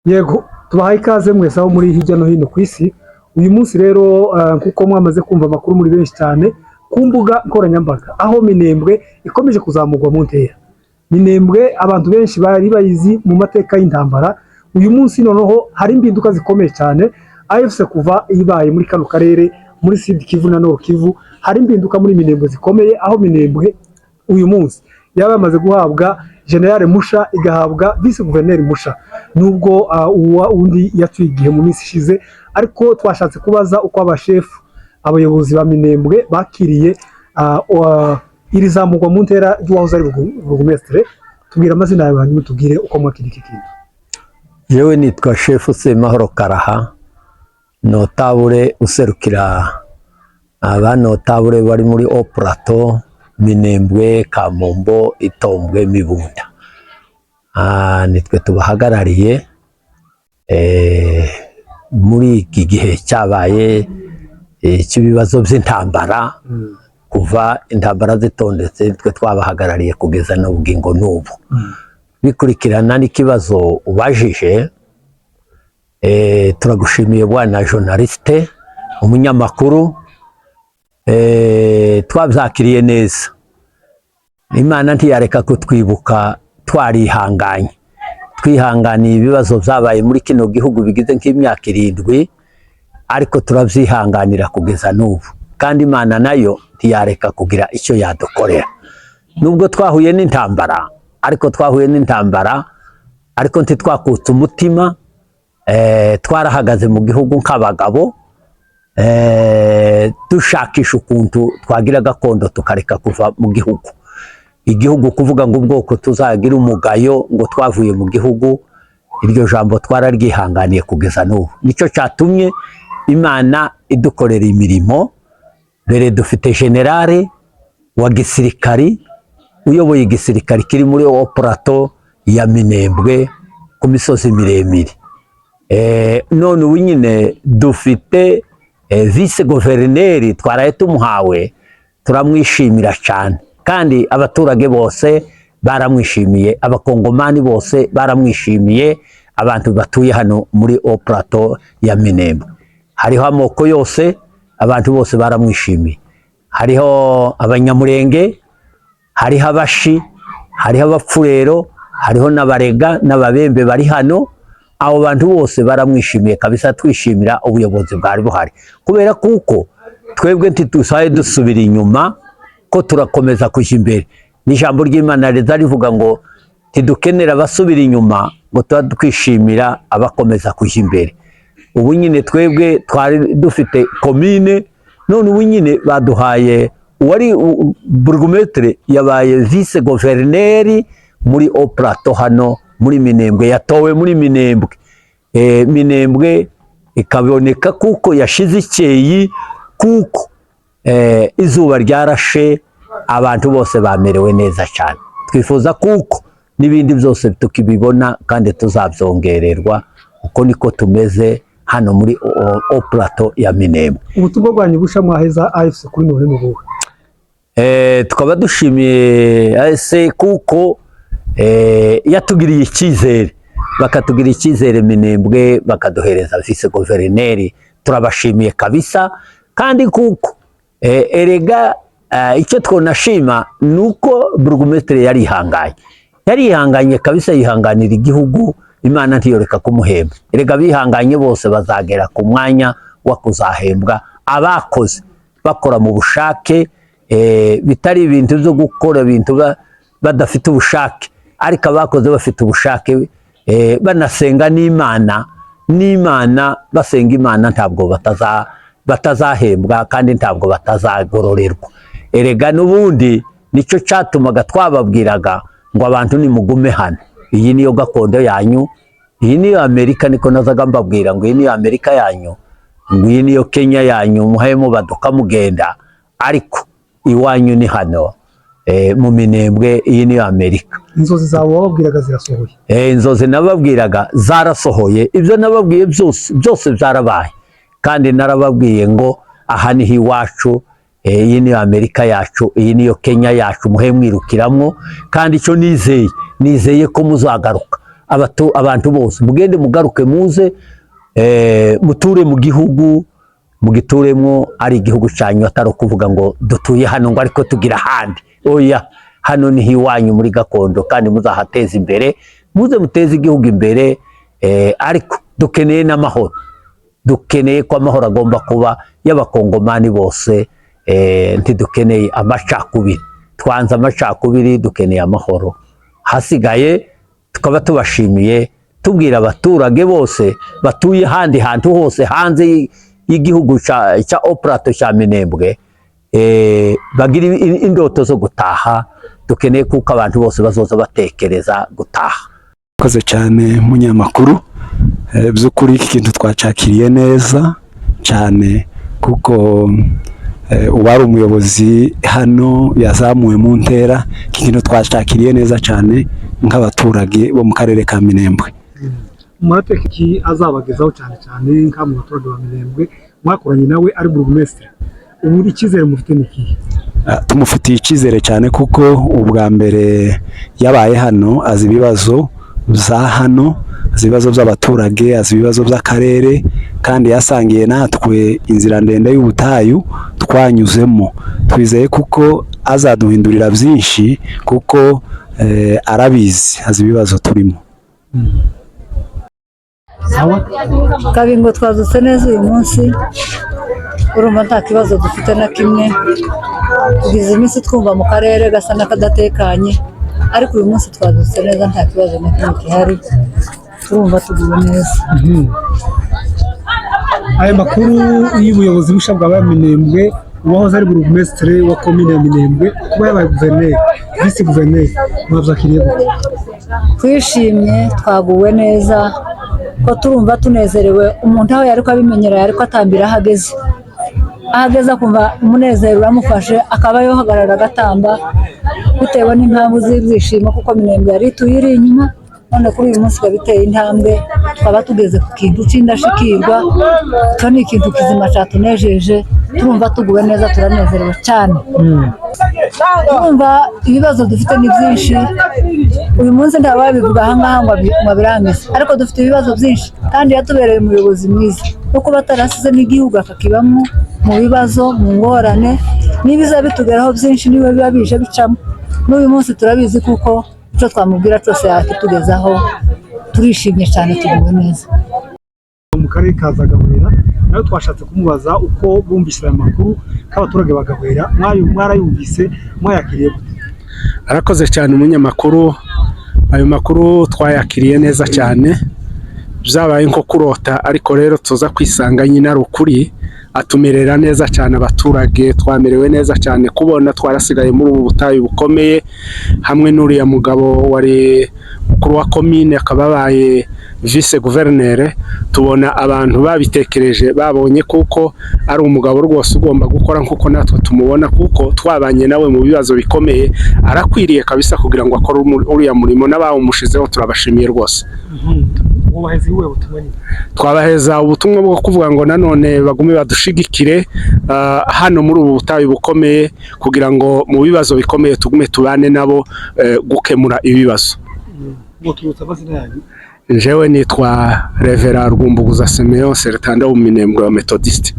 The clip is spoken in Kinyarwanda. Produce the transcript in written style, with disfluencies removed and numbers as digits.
Yego tubahaye ikaze mwese aho muri hirya no hino ku isi. Uyu munsi rero kuko mwamaze kumva amakuru muri benshi cyane ku mbuga nkoranyambaga aho Minembwe ikomeje kuzamurwa mu ntera. Minembwe abantu benshi bari bayizi mu mateka y'intambara. Uyu munsi noneho hari impinduka zikomeye cyane. AFC kuva ibaye muri kano karere muri Sud Kivu na Nord Kivu, hari impinduka muri Minembwe zikomeye aho Minembwe uyu munsi yaba yamaze guhabwa General Musha igahabwa Vice Gouverneur Musha, nubwo undi yacuye igihe mu minsi ishize, ariko twashatse kubaza uko abashefu abayobozi ba Minembwe bakiriye iri zamurwa mu ntera y'uwahoze ari burugumestre. Tubwira amazina yawe hanyuma tubwire uko mwakira iki kintu. Jewe nitwa Chef Semahoro Karaha, notabule userukira abanotabule bari muri Plateau, Minembwe, Kamombo, Itombwe, Mibunda. Nitwe tubahagarariye muri iki gihe cyabaye cy'ibibazo by'intambara. Kuva intambara zitondetse nitwe twabahagarariye kugeza n'ubugingo n'ubu. Bikurikirana n'ikibazo ubajije, turagushimiye bwana journaliste, umunyamakuru. Twabyakiriye neza. Imana ntiyareka kutwibuka twarihanganye. Twihanganiye ibibazo byabaye muri kino gihugu bigize nk'imyaka 7, ariko turabyihanganira kugeza n'ubu. Kandi Imana nayo ntiyareka kugira icyo yadukorera. Nubwo twahuye n'intambara, ariko ntitwakutse umutima. Twarahagaze mu gihugu nk'abagabo, dushakisha ukuntu twagira gakondo tukareka kuva mu gihugu. Igihugu kuvuga ngo ubwoko tuzagira umugayo ngo twavuye mu gihugu, iryo jambo twararyihanganiye kugeza n'ubu. Nicyo cyatumye Imana idukorera imirimo. Mbere dufite generale wa gisirikari uyoboye igisirikari kiri muri Plateau ya Minembwe ku misozi miremire. None ubu nyine dufite vice gouverneur twaraye tumuhawe, turamwishimira cyane. Kandi abaturage bose baramwishimiye, abakongomani bose baramwishimiye, abantu batuye hano muri Plateau ya Minembwe. Hariho amoko yose, abantu bose baramwishimiye. Hariho abanyamurenge, hariho abashi, hariho abapfurero, hariho n'abarega n'ababembe bari hano. Abo bantu bose baramwishimiye kabisa. Twishimira ubuyobozi bwari buhari, kubera kuko twebwe ntitusaye dusubira inyuma, ko turakomeza kujya imbere. N'ijambo ry'Imana rivuga ngo tidukenera basubira inyuma, ngo twishimira abakomeza kujya imbere. Ubu nyine twebwe twari dufite commune, none ubu nyine baduhaye uwari burugumestre yabaye vice gouverneur muri Plateau hano muri Minembwe. Yatowe muri Minembwe. Minembwe ikaboneka kuko yashize icyeyi, kuko izuba ryarashe, abantu bose bamerewe neza cyane. Twifuza kuko n'ibindi byose tukibibona kandi tuzabyongererwa. Uko niko tumeze hano muri Plateau ya Minembwe. Ubutumwa bwanyu busha mwaheza AFC kuri none n'ubu. Tukaba dushimiye AFC kuko yatugiriye icyizere, bakatugira icyizere Minembwe, bakaduhereza vice gouverneur. Turabashimiye kabisa. Kandi kuko erega icyo twonashima nuko burugumestre yarihanganye kabisa, yihanganira igihugu. Imana ntiyoreka kumuhemba. Erega bihanganye bose bazagera ku mwanya wa kuzahembwa. Abakoze bakora mu bushake, bitari ibintu byo gukora ibintu badafite ubushake, ariko abakoze bafite ubushake, banasenga n'Imana, basenga Imana, ntabwo batazahembwa kandi ntabwo batazagororerwa. Erega n'ubundi nicyo cyatumaga twababwiraga ngo abantu nimugume hano. Iyi niyo gakondo yanyu, iyi niyo Amerika, niko nazaga mbabwira ngo iyi niyo Amerika yanyu, ngo iyi niyo Kenya yanyu, muhemo baduka mugenda, ariko iwanyu ni hano mu Minembwe. Iyi niyo Amerika. Inzozi zawe wababwiraga zirasohoye? Inzozi nababwiraga zarasohoye. Ibyo nababwiye byose byarabaye. Kandi narababwiye ngo aha niho iwacu, iyi niyo Amerika yacu, iyi niyo Kenya yacu, muhe mwirukiramo. Kandi icyo nizeye ko muzagaruka. abantu bose mugende mugaruke muze muture mu gihugu mugituremo ari igihugu cyanyu atari kuvuga ngo dutuye hano ngo ariko tugira handi oya hano ni hiwanyu muri gakondo kandi muzahateza imbere muze muteze igihugu imbere ariko dukeneye n'amahoro dukeneye ko amahoro agomba kuba y'abakongomani bose ntidukeneye amacakubiri twanze amacakubiri dukeneye amahoro hasigaye tukaba tubashimiye tubwira abaturage bose batuye handi hantu hose hanze y'igihugu cya Operato cya Minembwe bagira indoto zo gutaha dukeneye kuko abantu bose bazoza batekereza gutaha. Koze cyane munyamakuru by'ukuri iki kintu twacakiriye neza cyane kuko uwari umuyobozi hano yazamuwe mu ntera iki kintu twacakiriye neza cyane nk'abaturage bo mu karere ka Minembwe. Murateka iki azabagezaho cyane cyane nka mu baturage ba Minembwe mwakoranye nawe ari burugumestre ubu icyizere mufite niki? Tumufitiye icyizere cyane kuko ubwa mbere yabaye hano azi ibibazo za hano azi ibibazo by'abaturage azi ibibazo by'akarere kandi yasangiye natwe inzira ndende y'ubutayu twanyuzemo twizeye kuko azaduhindurira byinshi kuko arabizi azi ibibazo turimo. Kabingo twazutse neza uyu munsi urumva nta kibazo dufite na kimwe tugize iminsi twumva mu karere gasa n'akadatekanye ariko uyu munsi twazutse neza nta kibazo na kimwe gihari turumva tuguwe neza. Aya makuru y'ubuyobozi busha bwa Minembwe uwahoze ari burugumestre wa komine ya Minembwe kuba yabaye guverineri vice guverineri mwavyakiriye gute? Twishimye twaguwe neza ko turumva tunezerewe umuntu aho yariko abimenyera yariko atambira ahageze akumva umunezero uramufashe akaba yohagarara agatamba bitewe n'impamvu z'ibyishimo kuko Minembwe yari tuyiri inyuma none kuri uyu munsi biteye intambwe twaba tugeze ku kintu cy'indashikirwa cyo ni ikintu kizima cyatunejeje turumva tuguwe neza turanezerewe cyane. Turumva ibibazo dufite ni byinshi uyu munsi ndababivuga ahangaha ngo birangize ariko dufite ibibazo byinshi kandi yatubereye umuyobozi mwiza no kuba atarasize n'igihugu akakibamo mu bibazo mu ngorane n'ibiza bitugeraho byinshi niwe biba bije bicamo n'uyu munsi turabizi kuko icyo twamubwira cyose yakitugezaho turishimye cyane tuguwe neza. Mu karere ka Gabwera nawe twashatse kumubaza uko bumvise aya makuru k'abaturage bagabwera mwarayumvise mwayakiriye gute? Arakoze cyane umunyamakuru ayo makuru twayakiriye neza cyane byabaye nko kurota ariko rero tuza kwisanga nyine ari ukuri atumerera neza cyane abaturage twamerewe neza cyane kubona twarasigaye muri ubu butayu bukomeye hamwe n'uriya mugabo wari mukuru wa komine akababaye vice guverineri tubona abantu babitekereje babonye kuko ari umugabo rwose ugomba gukora nkuko natwe tumubona kuko twabanye nawe mu bibazo bikomeye arakwiriye kabisa kugira ngo akore uriya murimo n'abawumushizeho turabashimiye rwose. Twabaheza ubutumwa bwo kuvuga ngo nanone bagume badushigikire hano muri ubu butayu bukomeye kugira ngo mu bibazo bikomeye tugume tubane nabo gukemura ibibazo. Jewe nitwa Revera Rwumbuguza Simeon Sertanda w'Uminembwe wa Methodiste.